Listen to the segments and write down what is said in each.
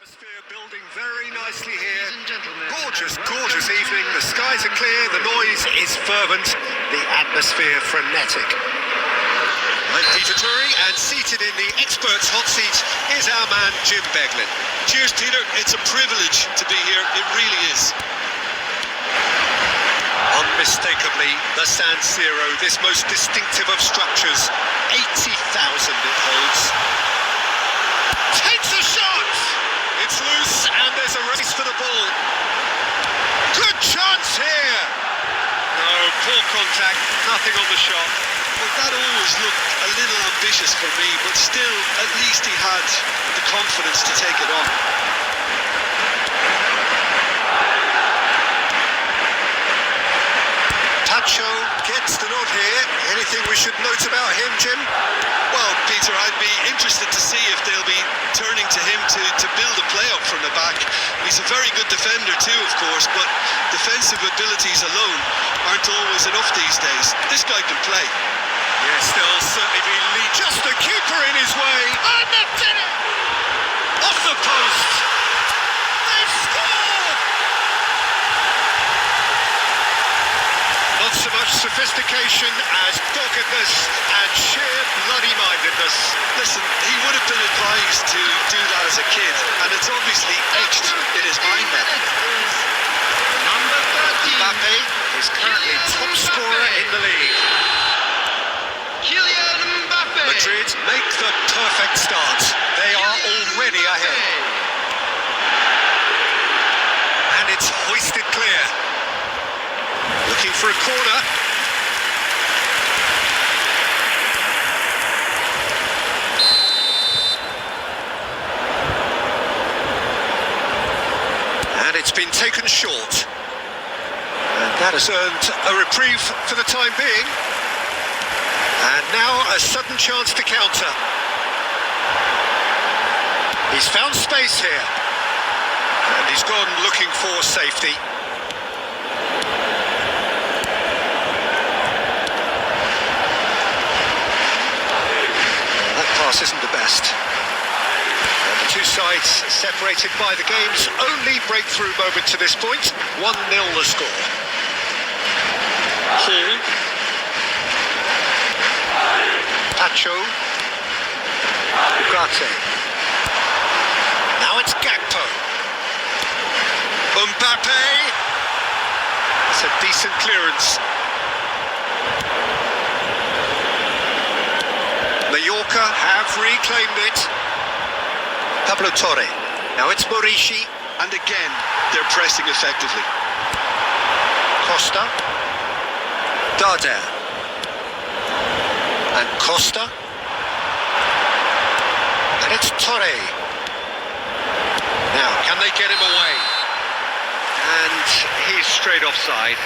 Atmosphere building very nicely here. Gorgeous, gorgeous evening. The skies are clear, the noise is fervent, the atmosphere frenetic. I'm Peter Drury, and seated in the experts' hot seat is our man Jim Beglin. Cheers, Peter. It's a privilege to be here. It really is. Unmistakably, the San Siro, this most distinctive of structures. 80,000 it holds. Takes a shot! It's loose, and there's a race for the ball. Good chance here! No, poor contact, nothing on the shot. Well, that always looked a little ambitious for me, but still, at least he had the confidence to take it on. Pacho gets the nod here. Anything we should note about him, Jim? Well, Peter, I'd be interested to see if they'll be turning to him to build a play up from the back. He's a very good defender too, of course, but defensive abilities alone aren't always enough these days. This guy can play. Yes, they'll certainly be lead. Just the keeper in his way. And that's it! Off the post. They've scored! Not so much sophistication as doggedness and sheer bloody-mindedness. Listen, he would have been advised to do that as a kid, and it's obviously etched in his mind now. Number 13. Mbappé is currently top scorer in the league. Kylian Mbappé. Madrid make the perfect start. They are already ahead. And it's hoisted clear. Looking for a corner. And it's been taken short. And that has earned a reprieve for the time being. And now a sudden chance to counter. He's found space here. And he's gone looking for safety. That pass isn't the best. And the two sides separated by the game's only breakthrough moment to this point. 1-0 the score. Hall. Pacho. Ugarte. Now it's Gakpo. Mbappé. It's a decent clearance. Mallorca have reclaimed it. Pablo Torre. Now it's Morishi. And again, they're pressing effectively. Costa. Darder. And Costa. And it's Torre. Now, can they get him away? And he's straight offside.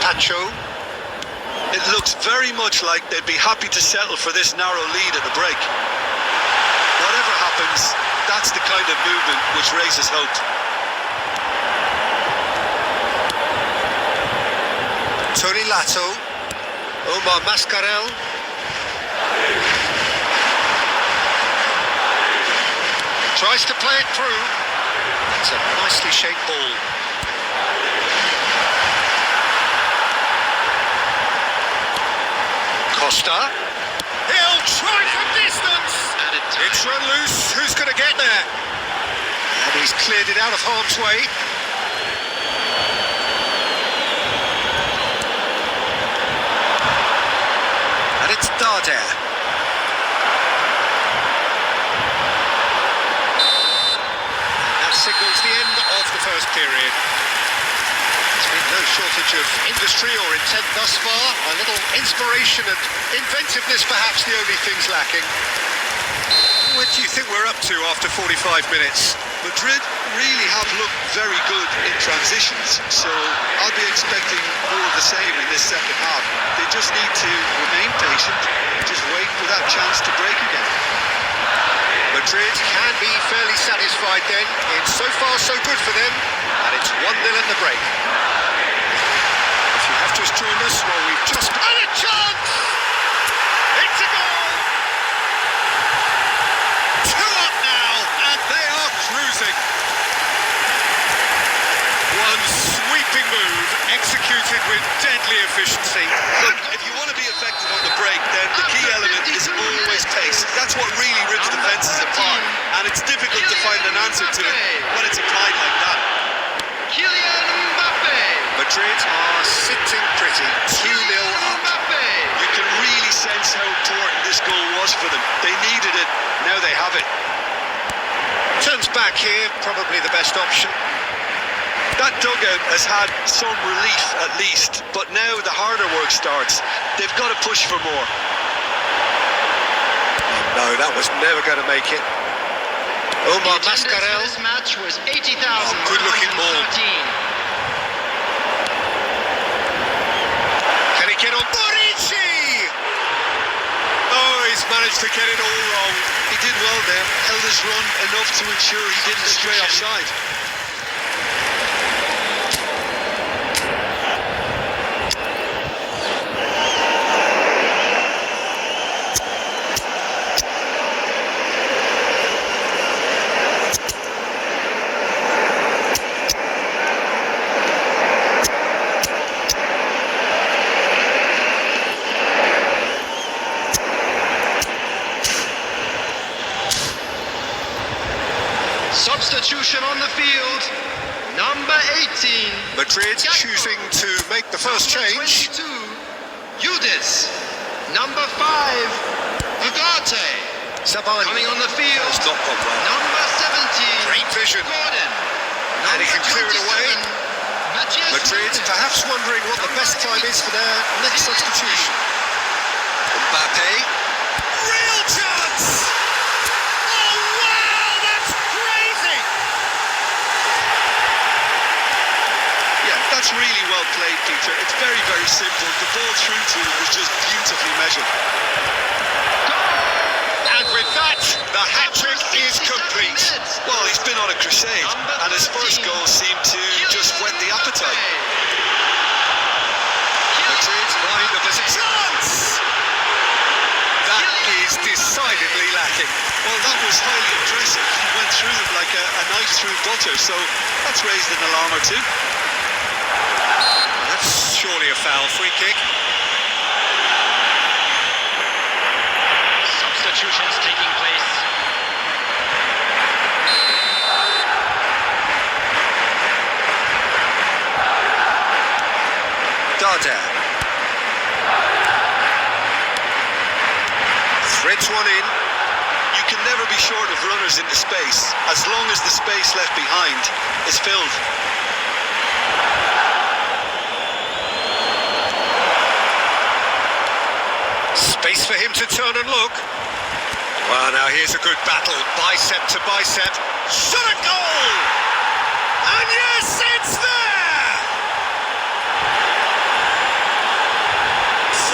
Pacho. It looks very much like they'd be happy to settle for this narrow lead at the break. Whatever happens, that's the kind of movement which raises hope. Tony Lato. Omar Mascarell. Tries to play it through. It's a nicely shaped ball. Costa. He'll try from distance. It's run loose. Who's going to get there? And he's cleared it out of harm's way. And it's Darder. And that signals the end of the first period. There's been no shortage of industry or intent thus far. A little inspiration and inventiveness, perhaps the only things lacking. What do you think we're up to after 45 minutes? Madrid really have looked very good in transitions, so I'll be expecting more of the same in this second half. They just need to remain patient, just wait for that chance to break again. Madrid can be fairly satisfied then. It's so far so good for them, and it's 1-0 in the break. If you have just joined us, well, we've just... And a chance! It's a goal! 2 up now, and they are cruising. One sweeping move, executed with deadly efficiency. Look, if you want to be effective on the break, then the key element is always pace. That's what really rips defences apart, and it's difficult to find an answer to it when it's applied like that. Kylian Mbappé. Madrid are sitting pretty, 2-0 up. You can really sense how important this goal was for them. They needed it, now they have it. Turns back here, probably the best option. That dugout has had some relief at least, but now the harder work starts. They've got to push for more. No, that was never going to make it. Mascarell. This match was 80,000. Good looking ball. Can he get on? Borici! Oh, he's managed to get it all wrong. He did well there, held his run enough to ensure he didn't stray offside. Substitution on the field, number 18. Madrid choosing to make the first change. 22, Udis. Number 5, Ugarte. Sabani Coming on the field, has not gone well. number 17. Great vision. Gordon. And he can clear it away. Matthias Madrid Nunes. perhaps wondering what the best time is for their next substitution. Mbappé. Real chance! Oh, wow, that's crazy! Yeah, that's really well played, Peter. It's very, very simple. The ball through to him was just beautifully measured. And with that, the hat-trick is complete. Well, he's been on a crusade, and his first goal seemed to just whet the appetite. Madrid behind the position. Chance! That is decidedly lacking. Well, that was highly impressive. He went through them like a knife through butter, so that's raised an alarm or two. That's surely a foul. Free kick. Substitutions taking place. Darder. Threads one in. You can never be short of runners into space, as long as the space left behind is filled. Space for him to turn and look. Well, now here's a good battle. Bicep to bicep. Shot a goal! And yes, it's there!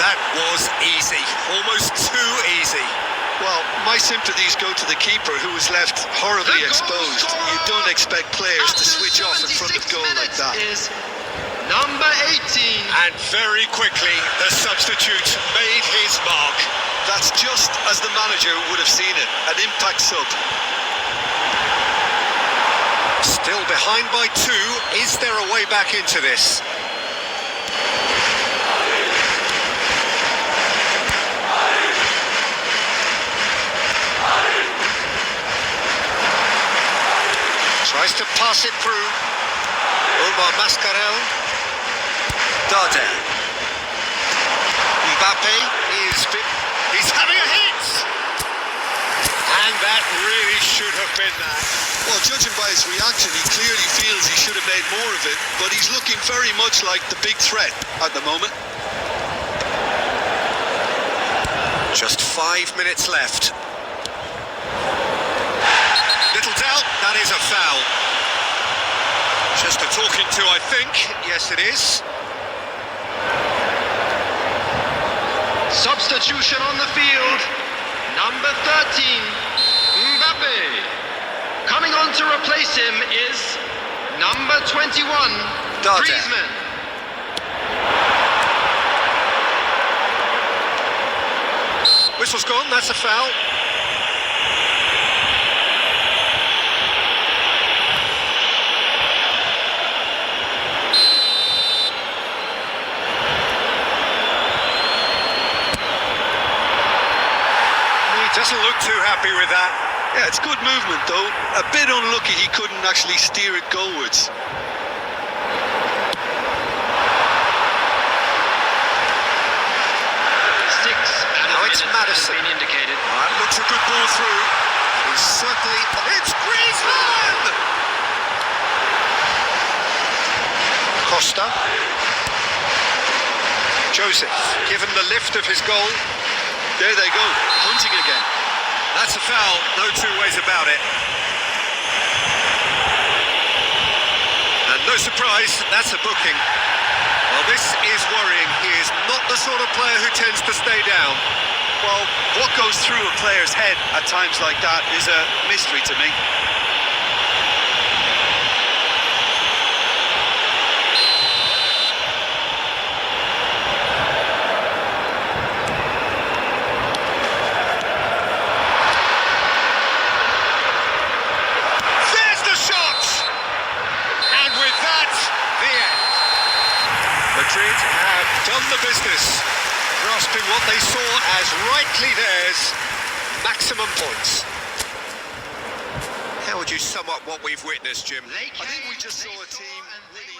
That was easy. Almost too easy. Well, my sympathies go to the keeper, who was left horribly exposed. You don't expect players to switch off in front of goal like that. Is number 18. And very quickly, the substitute made his mark. That's just as the manager would have seen it, an impact sub. Still behind by 2. Is there a way back into this? Tries to pass it through. Mascarell. Darder. Mbappé he's having a hit! And that really should have been that. Well, judging by his reaction, he clearly feels he should have made more of it, but he's looking very much like the big threat at the moment. Just 5 minutes left. Little doubt, that is a foul. Just a talking to, I think. Yes, it is. Substitution on the field, number 13, Mbappé. Coming on to replace him is number 21, Darder. Griezmann. Whistle's gone, that's a foul. He doesn't look too happy with that. Yeah, it's good movement though. A bit unlucky he couldn't actually steer it goalwards. Now it's Madison. Been indicated. That looks a good ball through. And he's certainly... It's Griezmann! Costa. Joseph, given the lift of his goal. There they go, hunting again. That's a foul, no two ways about it. And no surprise, that's a booking. Well, this is worrying. He is not the sort of player who tends to stay down. Well, what goes through a player's head at times like that is a mystery to me. There's the shot! And with that, the end. Madrid have done the business, grasping what they saw as rightly theirs, maximum points. How would you sum up what we've witnessed, Jim? I think we just saw a team winning.